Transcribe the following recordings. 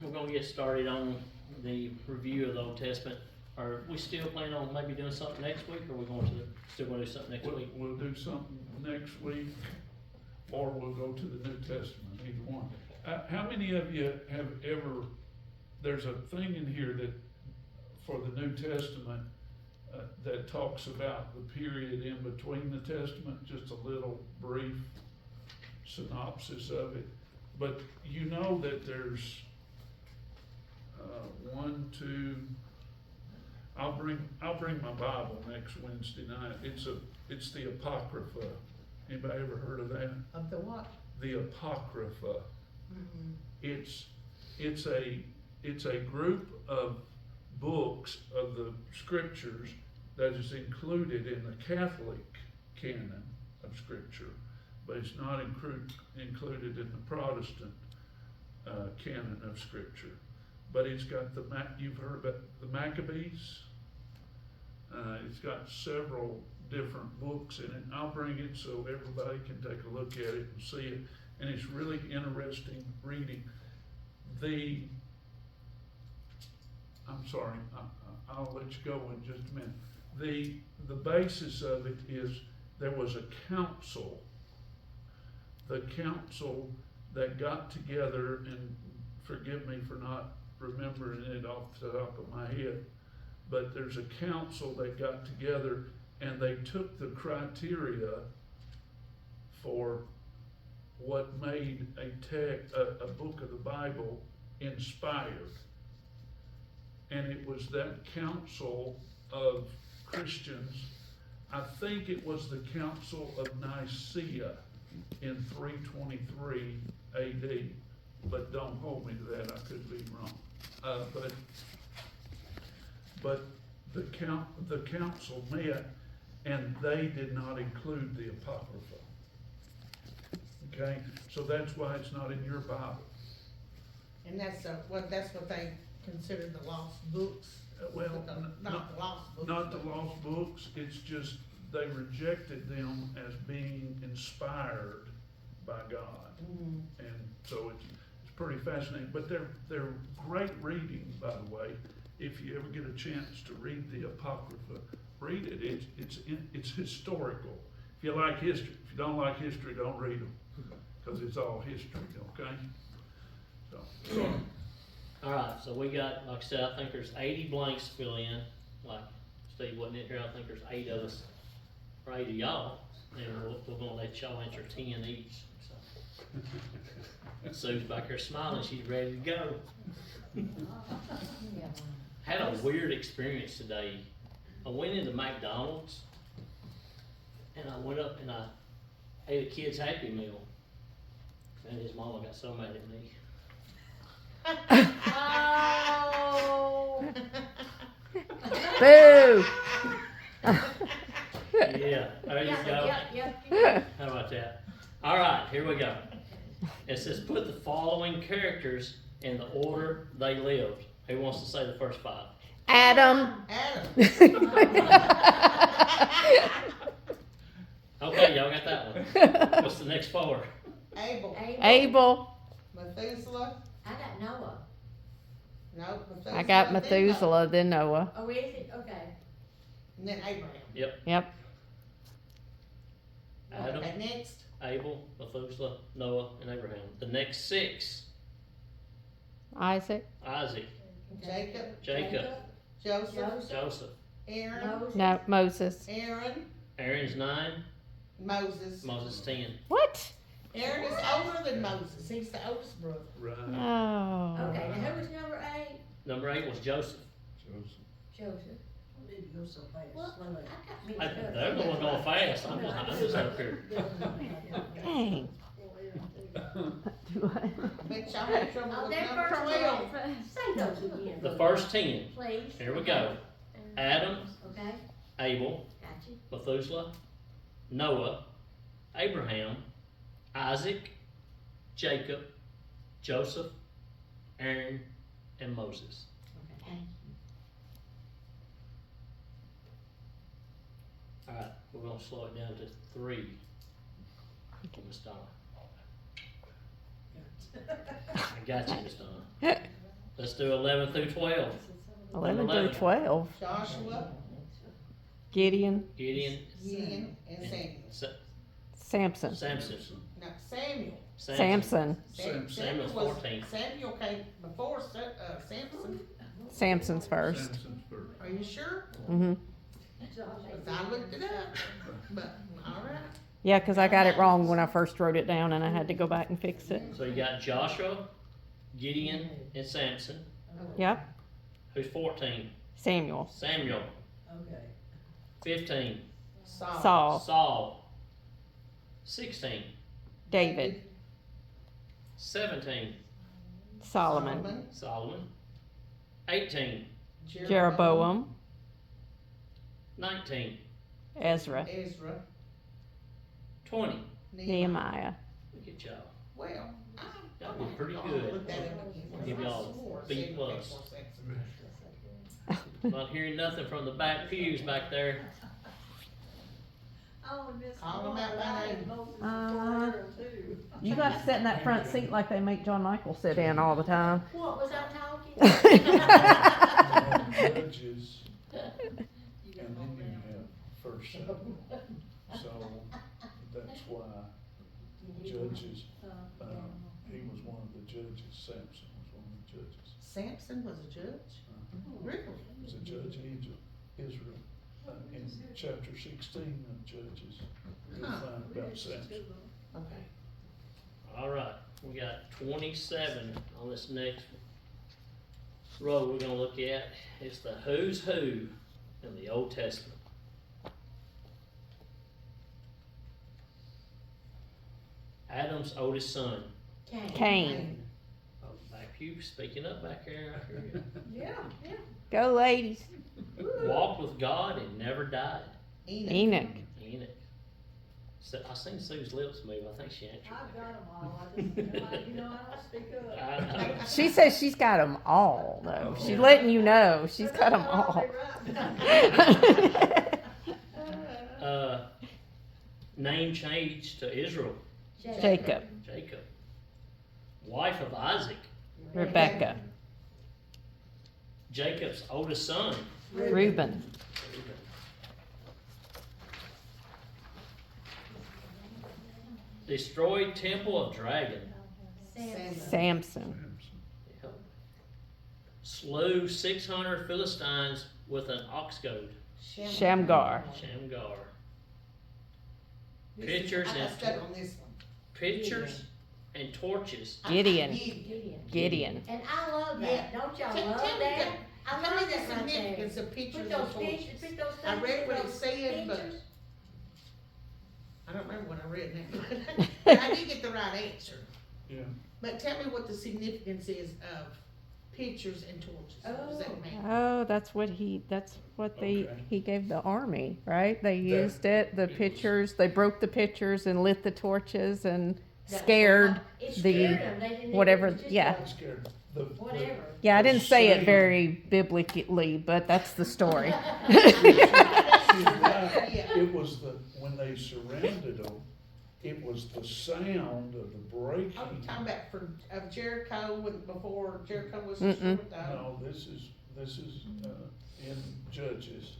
We're gonna get started on the review of the Old Testament. Are we still planning on maybe doing something next week, or are we still gonna do something next week? We'll do something next week, or we'll go to the New Testament, either one. How many of you have ever, there's a thing in here that, for the New Testament, that talks about the period in between the Testament, just a little brief synopsis of it. But you know that there's, I'll bring my Bible next Wednesday night. It's the Apocrypha. Anybody ever heard of that? Of the what? The Apocrypha. Mm-hmm. It's a group of books of the scriptures that is included in the Catholic canon of scripture, but it's not included in the Protestant canon of scripture. But it's got you've heard about the Maccabees. It's got several different books in it. I'll bring it so everybody can take a look at it and see it. And it's really interesting reading. I'm sorry, I'll let you go in just a minute. The basis of it is there was a council. The council that got together, and forgive me for not remembering it off the top of my head, but there's a council that got together and they took the criteria for what made a book of the Bible inspired. And it was that council of Christians, I think it was the Council of Nicaea in 323 AD, but don't hold me to that, I could be wrong. But the council met, and they did not include the Apocrypha. Okay, so that's why it's not in your Bible. And that's what they consider the lost books. Well, Not the lost books. Not the lost books, it's just they rejected them as being inspired by God. Mm-hmm. And so it's pretty fascinating, but they're great reading, by the way. If you ever get a chance to read the Apocrypha, read it. It's historical. If you like history, if you don't like history, don't read them, because it's all history, okay? So. Alright, so we got, like I said, I think there's 80 blanks to fill in. Like Steve wasn't in here, I think there's 8 of us, or 8 of y'all, and we're gonna let y'all answer 10 each, so. Sue's back here smiling, she's ready to go. Had a weird experience today. I went into McDonald's, and I went up and I ate a kid's Happy Meal, and his mama got so mad at me. Oh. Boo! Yeah, there you go. Yeah. How about that? All right, here we go. It says put the following characters in the order they lived. Who wants to say the first 5? Adam. Adam. Okay, y'all got that one. What's the next 4? Abel. Abel. Methuselah. I got Noah. No, Methuselah. I got then Methuselah, then Noah. Oh, is it? Okay. And then Abraham. Yep. Adam, Okay, next. Abel, Methuselah, Noah, and Abraham. The next 6, Isaac. Isaac, Jacob. Joseph. Joseph, Aaron. Moses. No, Moses. Aaron. Aaron's 9, Moses. Moses 10. What? Aaron is older than Moses. He's the oldest brother. Right. Oh. Okay, now who was number 8? Number 8 was Joseph. Joseph. Didn't go so fast. Well, Slowly. I got mixed I, up. they're the one going fast. I'm just up here. Dang. Bet y'all had trouble Oh, with that number first 12. one. Say those again. The first 10. Please. Here we go. Adam, Okay, Abel, got you. Methuselah, Noah, Abraham, Isaac, Jacob, Joseph, Aaron, and Moses. Okay. Alright, we're gonna slow it down to 3. Miss Donna. I got you, Miss Donna. Let's do 11 through 12. 11 through 11. 12. Joshua, Gideon, Gideon, Gideon, and Samuel. Samson, Samson, No, Samuel. Samson, Samuel's was- 14. Samuel came before Samson. Samson's first. Samson's first. Are you sure? Mm-hmm. 'Cause I looked it up, but, alright. Yeah, because I got it wrong when I first wrote it down and I had to go back and fix it. So you got Joshua, Gideon, and Samson. Yep, Who's 14? Samuel, Samuel. Okay. 15. Saul, Saul. 16. David, 17. Solomon, Solomon. 18. Jeroboam, 19. Ezra, Ezra. 20. Nehemiah. Look at y'all. Well, Y'all did pretty I'll good. look that up again. Give y'all I swore B Samuel came plus. before Samson. Not hearing nothing from the back pews back there. Oh, Miss Call 'em out by name. too. You guys sit in that front seat like they make John Michael sit in all the time. What, was I talking? Judges, and then you have First Samuel. So that's why Judges, he was one of the judges. Samson was one of the judges. Samson was a judge? Really? He was a judge in Israel. In chapter 16 of Judges, you'll Huh. find about Samson. Okay. All right, we got 27 on this next row we're gonna look at. It's the who's who in the Old Testament. Adam's oldest son. Cain. Oh, back pew, speaking up back there, I hear you. Yeah, yeah. Go ladies. Walked with God and never died. Enoch. Enoch. So, I seen Sue's lips move. I think she answered. I've got them all, I just, you know, I don't speak up. I- She says she's got them all, though. She's letting you know she's got them all. Name changed to Israel. Jacob, Jacob. Wife of Isaac. Rebecca, Jacob's oldest son. Reuben, Destroyed temple of dragon. Samson, Yep. Slew 600 Philistines with an ox goad. Shamgar, Shamgar. This is- Pictures I got and stuck on this one. Pictures and torches. Gideon, Gideon. Gideon, And I love Yeah. that, don't y'all Tell- love tell me that? I Tell me love the that right there. significance of pictures Put and those pictures, torches. put those I things, read what it those said, but pictures. I don't remember what I read now. But I did get the right answer. Yeah. But tell me what the significance is of pictures and torches. What does that mean? Oh, that's what Okay. he gave the army, right? They That- used it, the it was- pictures, they broke the pictures and lit the torches and That's scared It the, scared them, they didn't even- whatever, it was just yeah. I'm scared. The- Whatever. Yeah, I the didn't say it same- very biblically, but that's the story. She's right. Yeah. It was when they surrounded them, it was the sound of the breaking. Are we talking about of Jericho before Jericho was Mm-mm. destroyed? No, this is in Judges.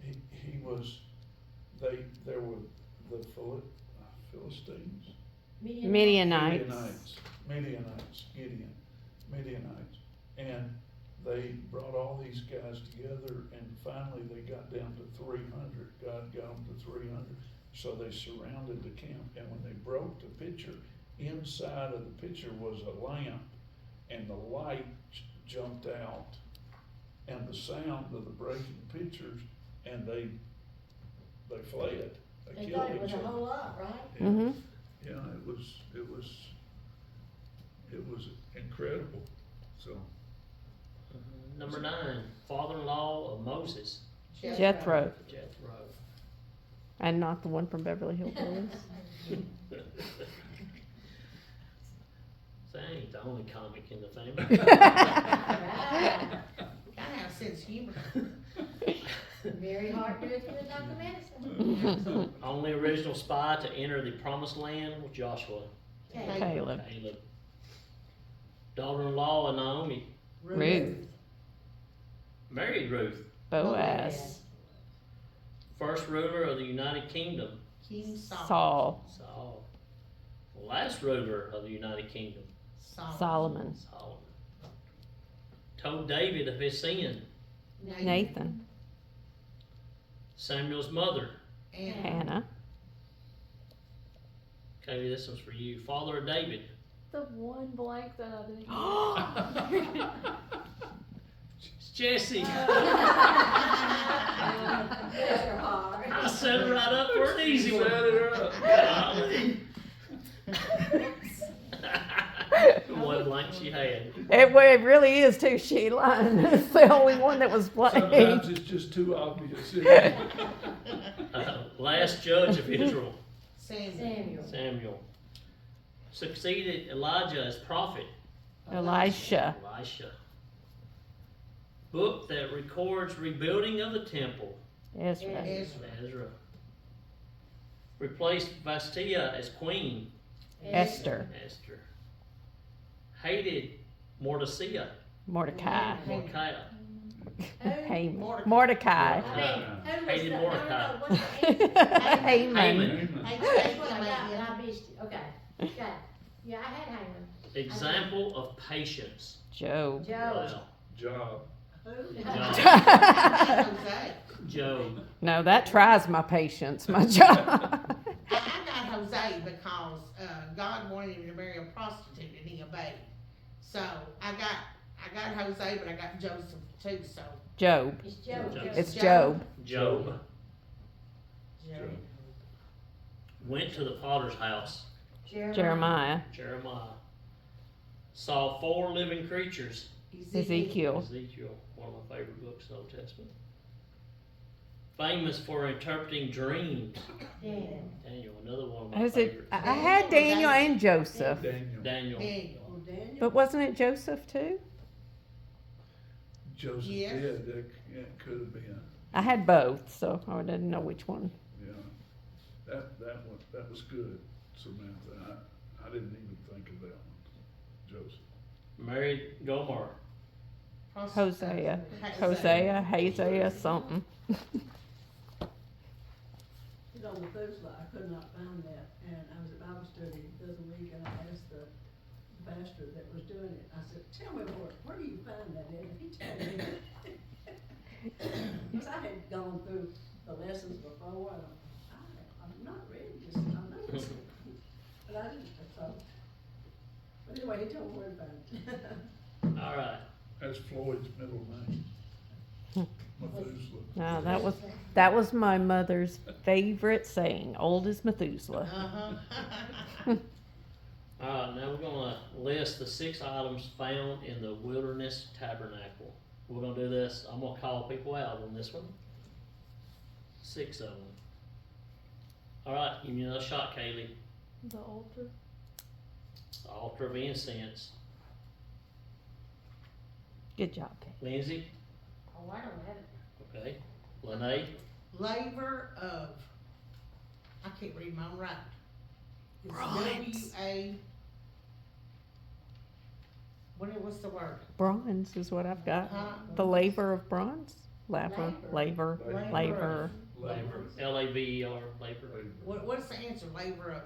He was, there were the Philistines. Midianites. Midianites. And they brought all these guys together and finally they got down to 300. God got them to 300. So they surrounded the camp, and when they broke the pitcher, inside of the pitcher was a lamp, and the light jumped out, and the sound of the breaking pitchers, and they fled. They killed thought it was each a other. whole lot, right? Yeah. Mm-hmm. Yeah, it was incredible. So Number 9, father-in-law of Moses. Jethro, Jethro. and not the one from Beverly Hillbillies. That ain't the only comic in the family. Right. Gotta have a sense of humor. Very hard to do it with Dr. Madison. Only original spy to enter the promised land was Joshua. Okay. Caleb, Caleb. Daughter-in-law of Naomi, Ruth. married Ruth. Boaz. First ruler of the United Kingdom, King Saul. Saul. Saul. Last ruler of the United Kingdom, Solomon. Solomon. Told David of his sin, Nathan. Samuel's mother. And Hannah. Katie, this one's for you. Father of David. The one blank that I didn't. It's Jesse. Bless your heart. I set it right up for an easy one. Set it up. Golly. The one blank she had. It really is too, Sheila. It's the only one that was blank. Sometimes it's just too obvious. Isn't it? Last judge of Israel, Samuel. Samuel. Succeeded Elijah as prophet, Elisha. Elisha. Book that records rebuilding of the temple, Ezra. Ezra. Ezra. Replaced Vastia as queen, Esther. Esther. Hated Mordecai, Mordecai. Mordecai. Haman. Mordecai. Mordecai. Hated Mordecai. Haman. Haman. That's what I got, but I missed it, okay, okay, yeah, I had Haman. Example of patience. Job. Joe. Wow. Job. Jose. Job. No, that tries my patience, my job. I got Jose because God wanted him to marry a prostitute and he obeyed. So I got Jose, but I got Joseph too. So Job. It's Joe. It's Job. Job. Job. Went to the potter's house. Jeremiah. Jeremiah. Saw 4 living creatures. Ezekiel. Ezekiel, one of my favorite books in the Old Testament. Famous for interpreting dreams. Daniel. Daniel, another one of my Who's it? favorites. I had Daniel and Joseph. Daniel. Daniel. Daniel. Oh, Daniel. But wasn't it Joseph too? Joseph Yes. did. It could have been. I had both, so I didn't know which one. Yeah. That was good, Samantha. I didn't even think of that one. Joseph. Married Gomer. Hosea. Hosea, something. You know, Methuselah, I could not find that, and I was at Bible study the other week, and I asked the pastor that was doing it, I said, tell me where do you find that in? And he told me. Because I had gone through the lessons before, and I'm not ready, just, I know this, but I didn't, so. But anyway, he told me where to find it. All right. That's Floyd's middle name. Methuselah. No, that was my mother's favorite saying. Old as Methuselah. Uh-huh. All right, now we're gonna list the 6 items found in the wilderness tabernacle. We're gonna do this, I'm gonna call people out on this one. 6 of them. All right, give me another shot, Kaylee. The altar. The altar of incense. Good job. Lindsay, Oh, I don't have it. okay. Lene, Labor of, I can't read my own writing. It's Bronze. W-A, what's the word? Bronze is what I've got. Huh? The labor of bronze? Labor. Labor. Labor. labor, L-A-B-E-R, labor. What's the answer? Labor of?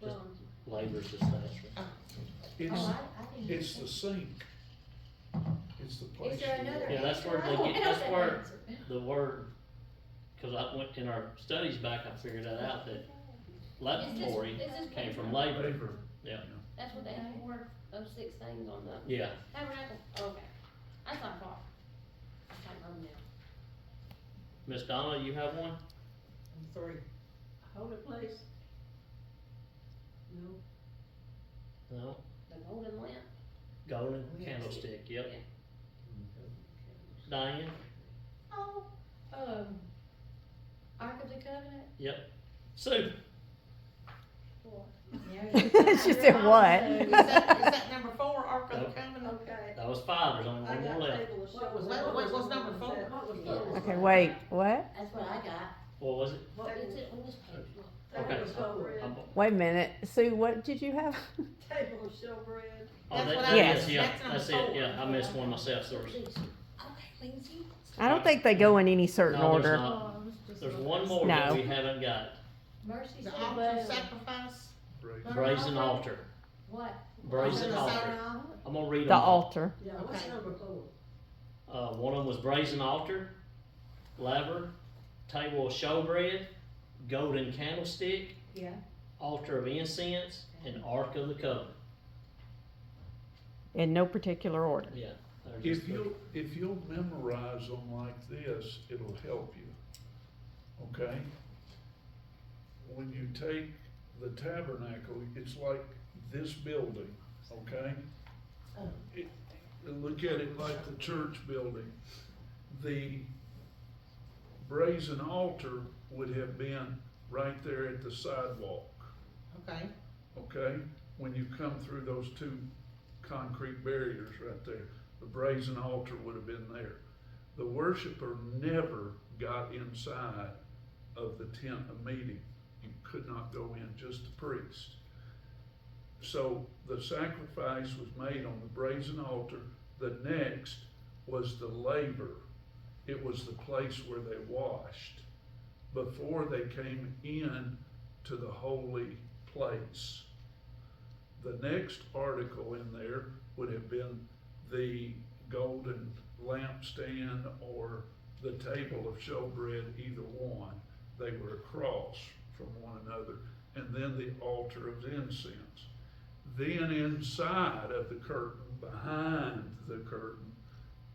Just labor's just that. It's, Oh, I didn't. it's the sink. It's the place. Is there you another? go. Yeah, that's where they answer? get- I that's don't where- have an answer. The word, cause I went in our studies back, I figured that out, that laboratory Is this came from labor. Labor. That's what they have for those 6 things on the Yeah, tabernacle? Okay. That's not far. I can't remember now. Miss Donna, you have one? I'm sorry. Holy place? No. No? The golden lamp? Golden candlestick, yep. Diane? Oh, Ark of the Covenant? Yep. Sue? She said what? Is that number 4, Ark of the Nope. Covenant? Okay. That was 5, there's only I one got more left. table of What was shows. that? Wait, what's number 4? What was Yeah. that? Okay, wait, what? That's what I got. What was it? What is it on this page? Look. Okay. Table of showbread, Wait a minute, Sue, what did you have? table of showbread. Oh, That's that, what that I Yes. is, yeah, that's number that's it, 4. yeah, I missed one myself, so there's, Okay, Lindsay. I don't think they go in any certain no, there's order. not. Oh, it's just There's like one this. more that No. we haven't got, Mercy The said, altar well, sacrifice. Brazen. brazen altar, what? brazen the altar. sound. I'm gonna read The them all. altar. Yeah, what's Okay. number 4? One of them was brazen altar, laver, table of showbread, golden candlestick, Yeah. altar of incense, and ark of the covenant. In no particular order. Yeah. they're just If you'll memorize them like this, it'll help you, okay? When you take the tabernacle, it's like this building, okay? Look at it like the church building. The brazen altar would have been right there at the sidewalk, Okay, okay? When you come through those two concrete barriers right there, the brazen altar would have been there. The worshiper never got inside of the tent of meeting. You could not go in, just the priest. So the sacrifice was made on the brazen altar. The next was the laver. It was the place where they washed before they came in to the holy place. The next article in there would have been the golden lampstand or the table of showbread, either one. They were across from one another. And then the altar of incense. Then inside of the curtain, behind the curtain,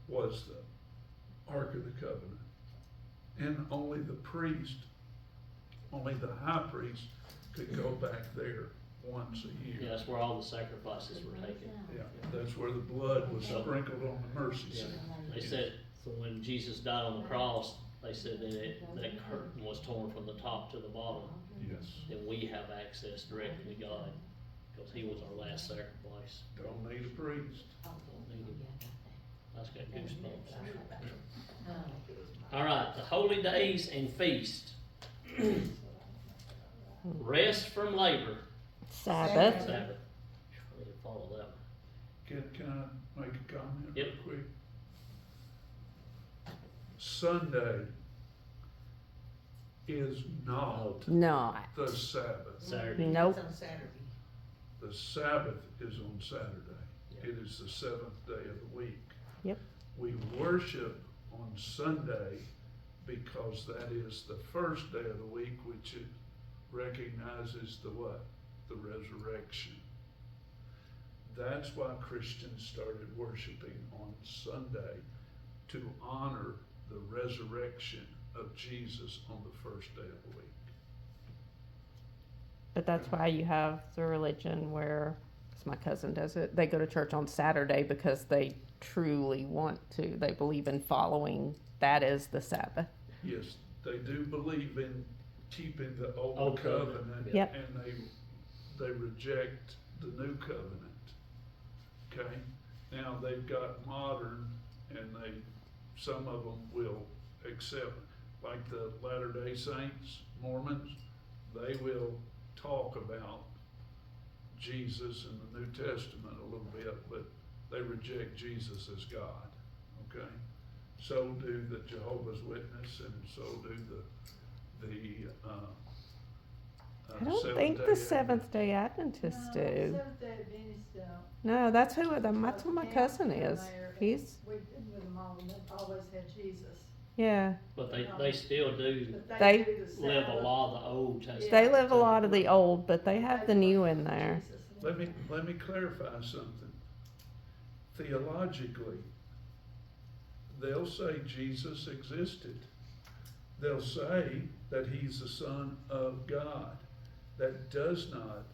was the Ark of the Covenant. And only the priest, only the high priest could go back there once a year. Yeah, that's where all the sacrifices were taken. Yeah, that's where the blood was sprinkled on the mercy Yeah. seat. They said, so when Jesus died on the cross, they said that curtain was torn from the top to the bottom, Yes. and we have access directly to God, because he was our last sacrifice. Don't need a priest. That's got goosebumps. All right, the holy days and feast. Rest from labor. Sabbath. Sabbath. I need to follow that one. Can I make a comment real Yep. quick? Sunday is not Not. the Sabbath. Saturday. Nope. it's on Saturday. The Sabbath is on Saturday. Yeah. It is the seventh day of the week. Yep. We worship on Sunday because that is the first day of the week, which it recognizes the what? The resurrection. That's why Christians started worshiping on Sunday, to honor the resurrection of Jesus on the first day of the week. But that's why you have the religion where, 'cause my cousin does it, they go to church on Saturday because they truly want to. They believe in following that as the Sabbath. Yes, they do believe in keeping the old Old covenant, covenant, Yep. and they reject the new covenant. Okay, now they've got modern, and some of them will accept, like the Latter-day Saints, Mormons, they will talk about Jesus in the New Testament a little bit, but they reject Jesus as God, okay? So do the Jehovah's Witness, and so do I don't think the Seventh-day Adventists do. Seventh-day Adventists don't. No, that's that's who my cousin is. He's, We've been with them all, and they've always had Jesus. yeah. But they still do But They do the live a Sabbath. lot of the Old Testament. They live a lot of the old, but they have the new in there. Jesus. Let me clarify something. Theologically, they'll say Jesus existed. They'll say that he's the Son of God. That does not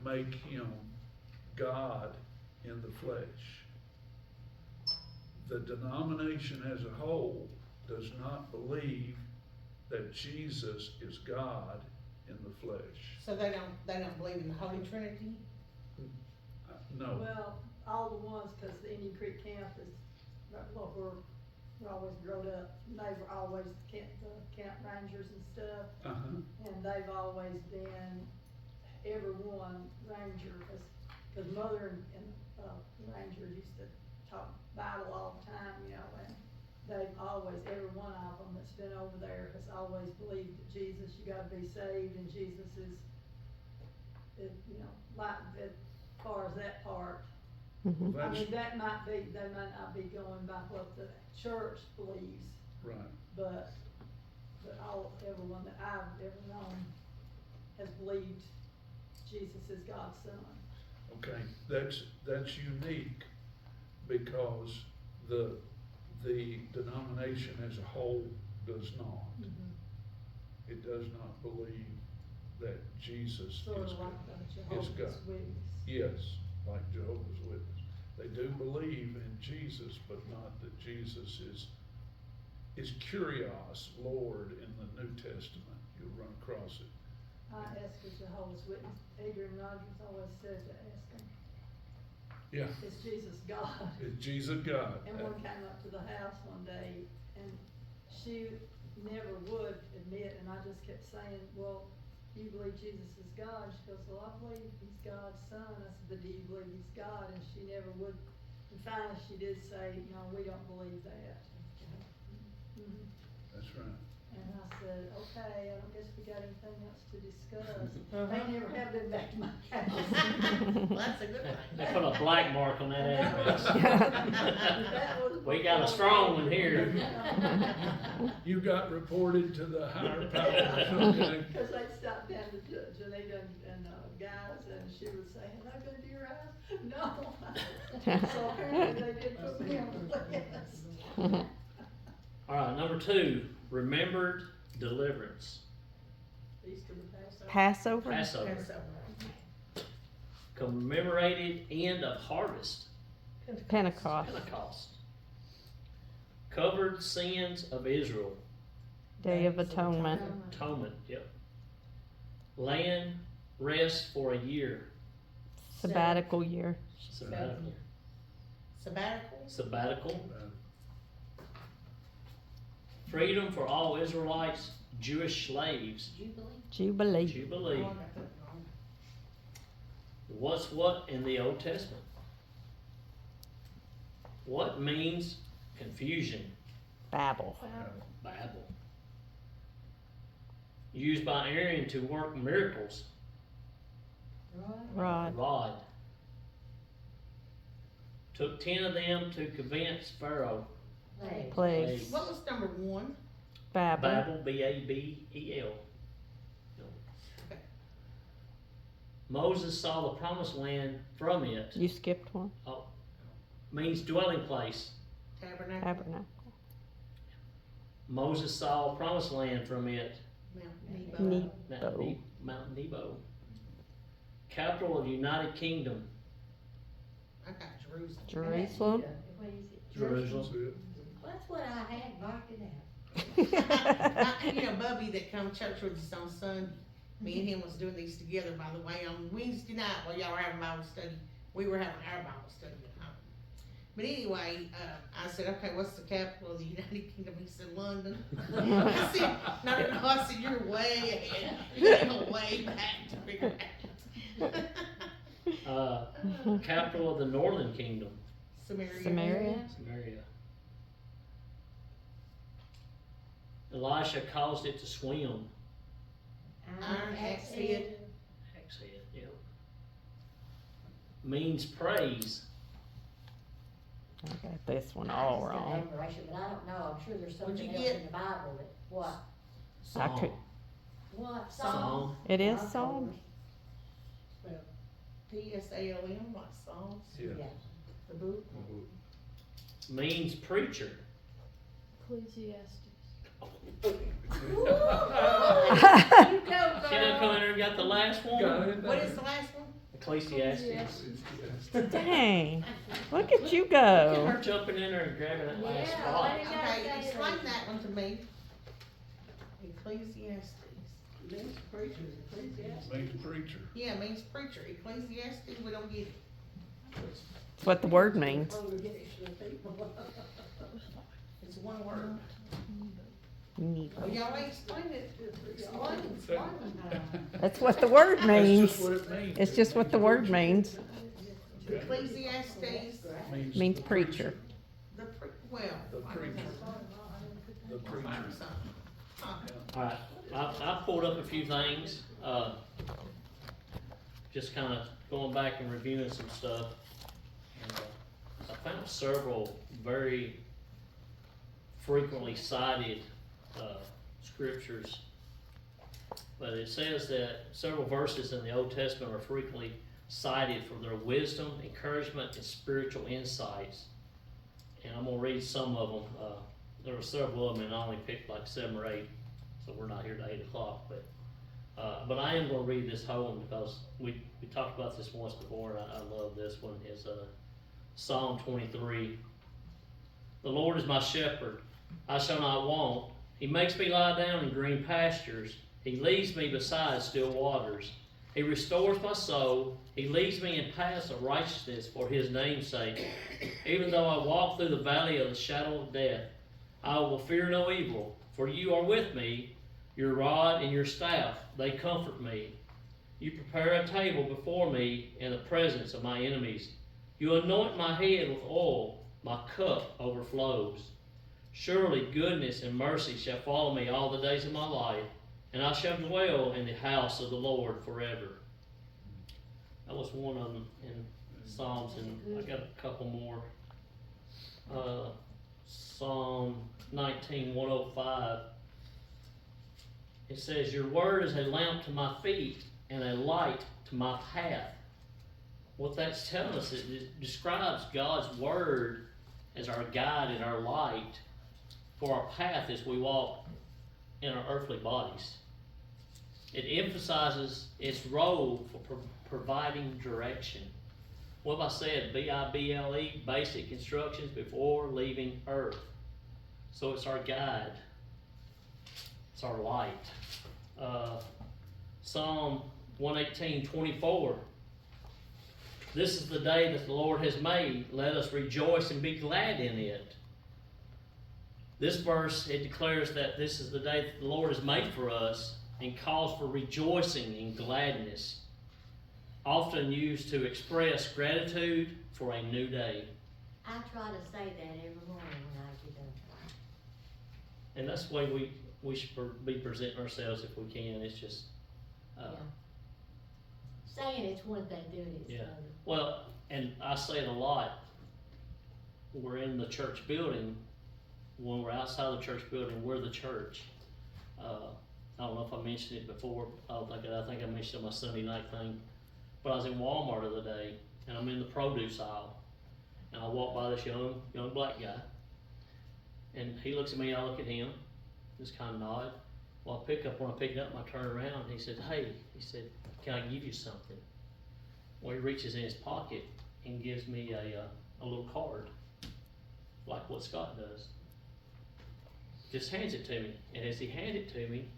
make him God in the flesh. The denomination as a whole does not believe that Jesus is God in the flesh. So they don't believe in the Holy Trinity? No. Well, all the ones, cause the Indian Creek camp is right below where were always growed up, and they were always the camp rangers and stuff, Uh-huh, and they've always been, every one ranger, cause mother and ranger used to talk Bible all the time, you know, and they've always, every one of them that's been over there has always believed that Jesus, you gotta be saved, and Jesus is, you know, like, as far as that part. Mhm. well, I that's, mean, that might be, they might not be going by what the church believes, right, but everyone that I've ever known has believed Jesus is God's son. okay, that's unique, because the denomination as a whole does not. It does not believe that Jesus is Sort of God. like the Jehovah's God. Witness. Yes, like Jehovah's Witness. They do believe in Jesus, but not that Jesus is Kyrios, Lord, in the New Testament. You'll run across it. I asked the Jehovah's Witness, Adrian Rogers always said to ask him, Yeah, is Jesus God? is Jesus God? And one came up to the house one day, and she never would admit, and I just kept saying, well, do you believe Jesus is God? She goes, well, I believe he's God's son. I said, but do you believe he's God? And she never would, and finally she did say, no, we don't believe that. Mhm. That's right. And I said, okay, I don't guess we got anything else to discuss. They never have been back to my house. Well, that's a good thing. They put a black mark on that address. That was We got a strong one here. You got reported to the higher powers, okay? Cause they stopped down to Janita and guys, and she was saying, have I been to your house? No. So apparently they did put me on the list. Alright, number 2, remembered deliverance. Easter the Passover? Passover. Passover. That's so Commemorated end of harvest. Pentecost, Pentecost. Covered sins of Israel. Day of Atonement, Atonement, yep. Land rest for a year. sabbatical year, Sabbatical. Sabbatical? Sabbatical. Freedom for all Israelites, Jewish slaves. Jubilee. Jubilee. Oh, I got that wrong. What's what in the Old Testament? What means confusion? Babel, Babel. Used by Aaron to work miracles. rod, Rod. Took 10 of them to convince Pharaoh. plagues, What was number 1? Babel, Babel, B-A-B-E-L. Okay. Moses saw the promised land from it. you skipped one, Means dwelling place. Tabernacle? tabernacle, Moses saw a promised land from it. Mount Nebo. Nebo, Mount Nebo. Capital of the United Kingdom. I got Jerusalem. Jerusalem. What is it? Jerusalem. That's it. That's what I had marked it out. You know, Bubby that come to church with us on Sunday, me and him was doing these together, by the way, on Wednesday night while y'all were having Bible study. We were having our Bible study at home. But anyway, I said, okay, what's the capital of the United Kingdom? He said, London. I said, no, I said, you're way ahead. You're going way back to figure it out. Capital of the Northern Kingdom. Samaria. Samaria, Samaria. Elisha caused it to swim. Iron axe head. Axe head, yep. Means praise. I got this one all I just got wrong, admiration, but I don't know, I'm sure there's What'd something you else get? in the Bible that, what? I could, What? Psalm. it is Psalm, P-S-A-L-M, like Psalms, Yeah. Yeah. the book. Means preacher. Ecclesiastes. You go, She done come in there and got the last one? Got it? What is the last one? Ecclesiastes. dang, look at you Look at go, her jumping in there and grabbing that last Yeah, spot. I didn't- Okay, explain that one to me. Ecclesiastes. Means preacher, Ecclesiastes. Means preacher. Yeah, it means preacher. Ecclesiastes, we don't get it. that's what the word means, Congregation of people. It's one word. Oh, Nebo. y'all ain't explained it. Explain. That's what the word That's means. just what it means. It's just what the word means. Okay. Ecclesiastes, Means preacher. well. The preacher. The preacher. Alright, I pulled up a few things, just kinda going back and reviewing some stuff. And, I found several very frequently cited, scriptures. But it says that several verses in the Old Testament are frequently cited for their wisdom, encouragement, and spiritual insights. And I'm gonna read some of them. There were several of them, and I only picked like 7 or 8, so we're not here to 8 o'clock. But I am gonna read this whole one because we talked about this once before, and I love this one. Is Psalm 23. The Lord is my shepherd; I shall not want. He makes me lie down in green pastures. He leads me beside still waters. He restores my soul. He leads me in paths of righteousness for his name's sake. Even though I walk through the valley of the shadow of death, I will fear no evil, for you are with me. Your rod and your staff, they comfort me. You prepare a table before me in the presence of my enemies. You anoint my head with oil, my cup overflows. Surely goodness and mercy shall follow me all the days of my life, and I shall dwell in the house of the Lord forever. That was one of them in Psalms, and I got a couple more. Psalm 19:105. It says, your word is a lamp to my feet and a light to my path. What that's telling us, it describes God's word as our guide and our light for our path as we walk in our earthly bodies. It emphasizes its role for providing direction. What have I said? BIBLE, basic instructions before leaving earth. So it's our guide. It's our light. Psalm 118:24. This is the day that the Lord has made. Let us rejoice and be glad in it. This verse, it declares that this is the day that the Lord has made for us and calls for rejoicing and gladness, often used to express gratitude for a new day. I try to say that every morning when I get up. And that's the way we should be presenting ourselves if we can. It's just, Saying it's one thing, doing it's Yeah. another. well, and I say it a lot. We're in the church building. When we're outside the church building, we're the church. I don't know if I mentioned it before. I think I mentioned it on my Sunday night thing. But I was in Walmart the other day, and I'm in the produce aisle, and I walk by this young black guy, and he looks at me, I look at him, just kind of nod. Well, when I pick it up, I turn around, and he said, hey, can I give you something? Well, he reaches in his pocket and gives me a little card, like what Scott does. Just hands it to me, and as he handed it to me,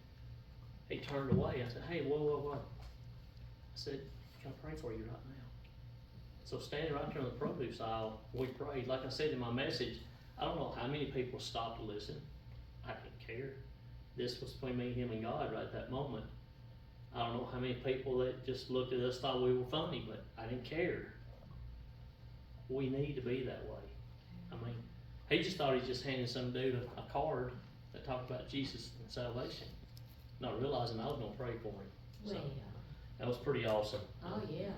he turned away. I said, hey, whoa. I said, can I pray for you right now? So standing right there on the produce aisle, we prayed. Like I said in my message, I don't know how many people stopped to listen. I didn't care. This was between me, him, and God right at that moment. I don't know how many people that just looked at us, thought we were funny, but I didn't care. We need to be that way. I mean, he just thought he just handed some dude a card that talked about Jesus and salvation, not realizing I was going to pray for him. So Well, that was pretty awesome. oh, yeah.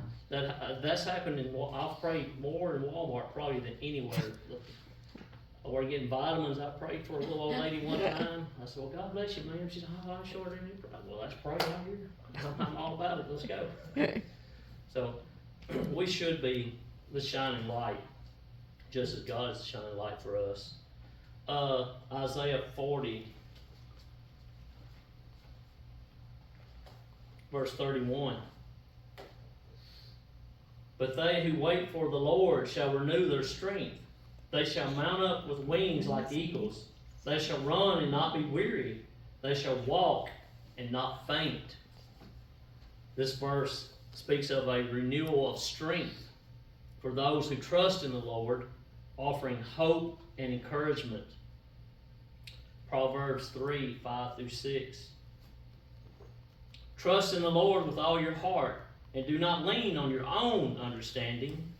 That's happened I've prayed more in Walmart probably than anywhere. We're getting vitamins. I prayed for a little old lady one time. I said, well, God bless you, ma'am. She said, oh, I'm sure they need prayer. Well, let's pray out here. I'm all about it. Let's go. So we should be the shining light, just as God is the shining light for us. Isaiah 40, verse 31. But they who wait for the Lord shall renew their strength. They shall mount up with wings like eagles. They shall run and not be weary. They shall walk and not faint. This verse speaks of a renewal of strength for those who trust in the Lord, offering hope and encouragement. Proverbs 3, 5 through 6. Trust in the Lord with all your heart, and do not lean on your own understanding.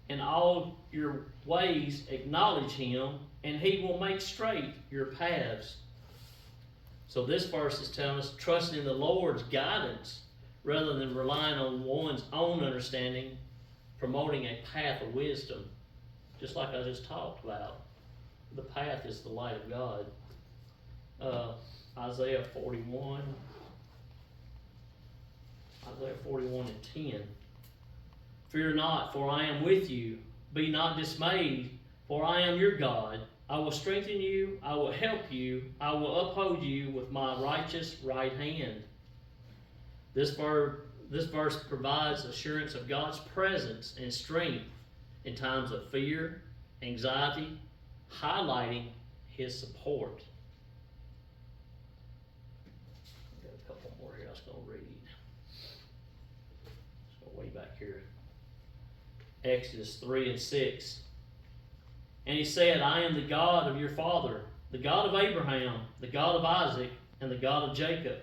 In all your ways acknowledge Him, and He will make straight your paths. So this verse is telling us trusting in the Lord's guidance rather than relying on one's own understanding, promoting a path of wisdom. Just like I just talked about. The path is the light of God. Isaiah 41 and 10. Fear not, for I am with you. Be not dismayed, for I am your God. I will strengthen you, I will help you, I will uphold you with my righteous right hand. This verse provides assurance of God's presence and strength in times of fear, anxiety, highlighting His support. Got a couple more here I was going to read. Let's go way back here. Exodus 3 and 6. And he said, I am the God of your father, the God of Abraham, the God of Isaac, and the God of Jacob.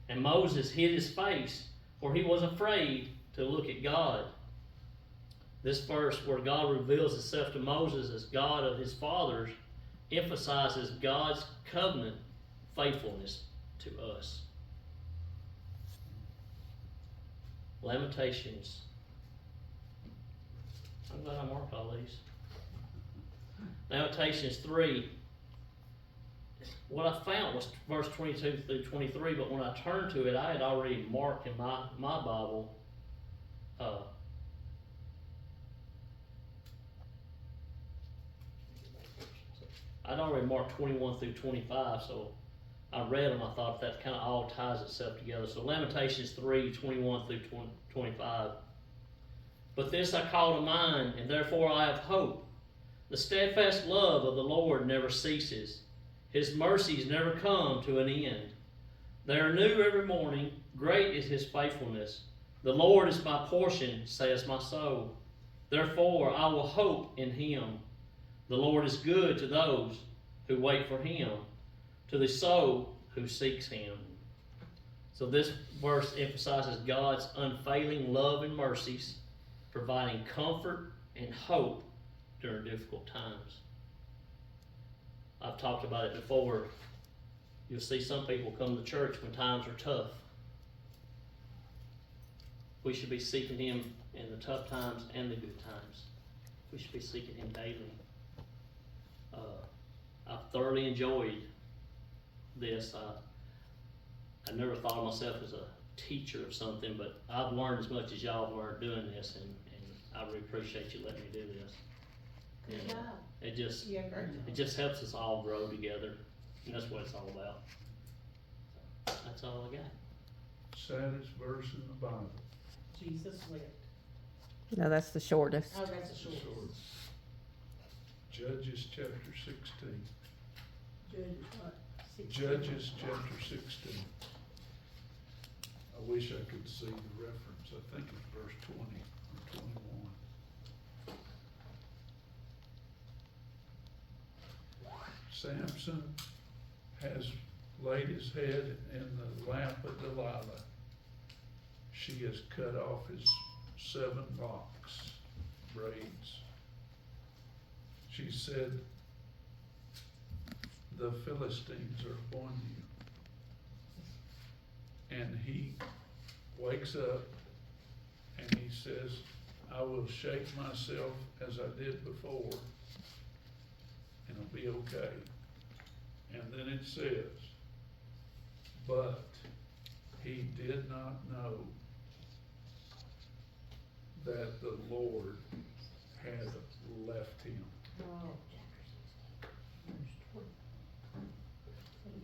And Moses hid his face, for he was afraid to look at God. This verse, where God reveals Himself to Moses as God of his fathers, emphasizes God's covenant faithfulness to us. Lamentations. I'm glad I marked all these. Lamentations 3. What I found was verse 22 through 23, but when I turned to it, I had already marked in my Bible I'd already marked 21 through 25, so I read them. I thought that kind of all ties itself together. So Lamentations 3, 21 through 25. But this I call to mind, and therefore I have hope. The steadfast love of the Lord never ceases. His mercies never come to an end. They are new every morning. Great is His faithfulness. The Lord is my portion, says my soul. Therefore I will hope in Him. The Lord is good to those who wait for Him, to the soul who seeks Him. So this verse emphasizes God's unfailing love and mercies, providing comfort and hope during difficult times. I've talked about it before. You'll see some people come to church when times are tough. We should be seeking Him in the tough times and the good times. We should be seeking Him daily. I've thoroughly enjoyed this. I never thought of myself as a teacher of something, but I've learned as much as y'all have learned doing this, and I really appreciate you letting me do this. Good job. It just Yeah, great job. it just helps us all grow together, and that's what it's all about. That's all I got. Saddest verse in the Bible. Jesus wept. No, that's the shortest. Oh, that's a short. Short. Judges chapter 16. Judges what? Judges chapter 16. I wish I could see the reference. I think it's verse 20 or 21. Samson has laid his head in the lap of Delilah. She has cut off his 7 locks, braids. She said, the Philistines are upon you. And he wakes up and he says, I will shake myself as I did before, and it'll be okay. And then it says, but he did not know that the Lord had left him.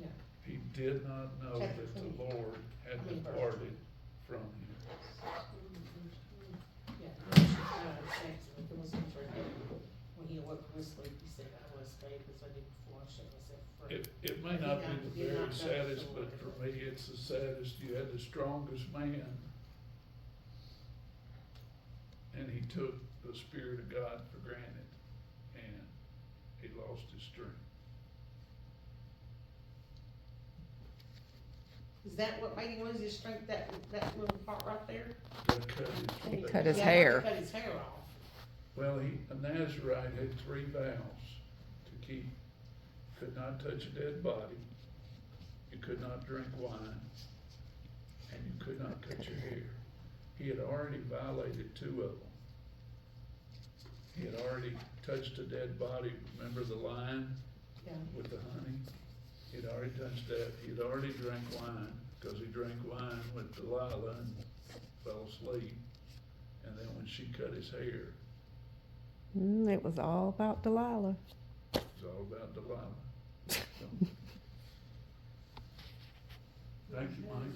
Yeah. He did not know that the Lord had departed from him. Yeah. The Philistines were dead. When he awoke from his sleep, he said, I will escape as I did before. I shut myself free. It may not be the very saddest, but for me, it's the saddest. You had the strongest man, and he took the Spirit of God for granted, and he lost his strength. Is that what made him lose his strength, that little part right there? That cut He his. cut his Yeah, hair. Cut his hair off. Well, a Nazarite had 3 vows to keep. Could not touch a dead body, you could not drink wine, and you could not cut your hair. He had already violated 2 of them. He had already touched a dead body, remember the lion Yeah. with the honey? He'd already touched that, he'd already drank wine, cause he drank wine with Delilah and fell asleep. And then when she cut his hair, It was all about Delilah. it was all about Delilah. So, thank you, Mike.